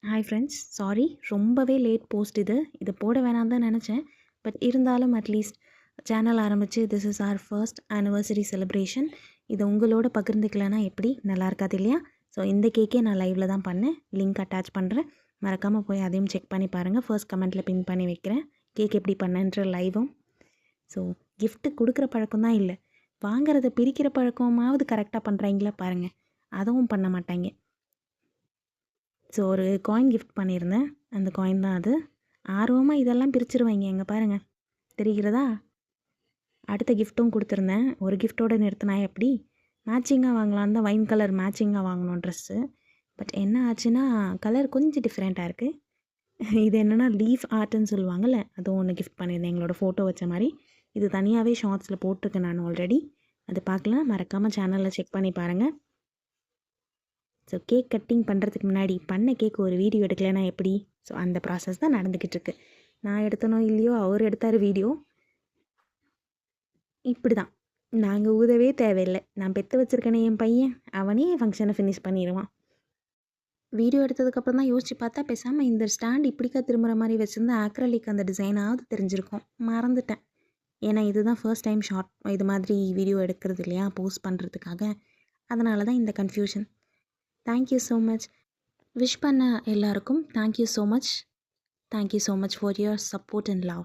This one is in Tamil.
ஹாய் ஃப்ரெண்ட்ஸ், சாரி ரொம்பவே லேட் போஸ்ட் இது போட வேணாம் தான் நினச்சேன். பட் இருந்தாலும் அட்லீஸ்ட் சேனல் ஆரம்பித்து this is our first anniversary celebration. இதை உங்களோட பகிர்ந்துக்கலன்னா எப்படி நல்லா இருக்காது இல்லையா? ஸோ இந்த கேக்கே நான் லைவில் தான் பண்ணேன். லிங்க் அட்டாச் பண்ணுறேன், மறக்காமல் போய் அதையும் செக் பண்ணி பாருங்கள். ஃபர்ஸ்ட் கமெண்ட்டில் பின் பண்ணி வைக்கிறேன் கேக் எப்படி பண்ணேன்ற லைவும். ஸோ கிஃப்ட்டு கொடுக்குற பழக்கம் தான் இல்லை, வாங்கிறத பிரிக்கிற பழக்கமாவது கரெக்டாக பண்ணுறாங்களா பாருங்கள். அதுவும் பண்ண மாட்டாங்க. ஸோ ஒரு காயின் கிஃப்ட் பண்ணியிருந்தேன், அந்த காயின் தான் அது. ஆர்வமாக இதெல்லாம் பிரிச்சுருவாங்க, எங்கே பாருங்கள் தெரிகிறதா? அடுத்த கிஃப்ட்டும் கொடுத்துருந்தேன். ஒரு கிஃப்ட்டோடு நிறுத்தினா எப்படி? மேட்சிங்காக வாங்கலான்னு தான் வைன் கலர் மேட்சிங்காக வாங்கணும் ட்ரெஸ்ஸு. பட் என்ன ஆச்சுன்னா கலர் கொஞ்சம் டிஃப்ரெண்ட்டாக இருக்குது. இது என்னென்னா லீஃப் ஆர்ட்டுன்னு சொல்லுவாங்கள்ல, அதுவும் ஒன்று கிஃப்ட் பண்ணியிருந்தேன் எங்களோட ஃபோட்டோ வச்ச மாதிரி. இது தனியாகவே ஷார்ட்ஸில் போட்டிருக்கேன் நான் ஆல்ரெடி. அது பார்க்கலாம், மறக்காமல் சேனலில் செக் பண்ணி பாருங்கள். ஸோ கேக் கட்டிங் பண்ணுறதுக்கு முன்னாடி பண்ண கேக் ஒரு வீடியோ எடுக்கலைன்னா எப்படி? ஸோ அந்த ப்ராசஸ் தான் நடந்துக்கிட்டு இருக்கு. நான் எடுத்தனோ இல்லையோ அவர் எடுத்தார் வீடியோ. இப்படி தான், நாங்கள் ஊதவே தேவையில்லை. நான் பெற்று வச்சுருக்கேனே என் பையன், அவனே ஃபங்க்ஷனை ஃபினிஷ் பண்ணிடுவான். வீடியோ எடுத்ததுக்கப்புறம் தான் யோசித்து பார்த்தா பேசாமல் இந்த ஸ்டாண்ட் இப்படிக்கா திரும்புகிற மாதிரி வச்சுருந்தா ஆக்ரலிக் அந்த டிசைனாவது தெரிஞ்சிருக்கும். மறந்துட்டேன். ஏன்னா இதுதான் ஃபர்ஸ்ட் டைம் ஷார்ட் இது மாதிரி வீடியோ எடுக்கிறது இல்லையா, போஸ்ட் பண்ணுறதுக்காக. அதனால தான் இந்த confusion. Thank you so much. Wish பண்ண எல்லாருக்கும் thank you so much. Thank you so much for your support and love.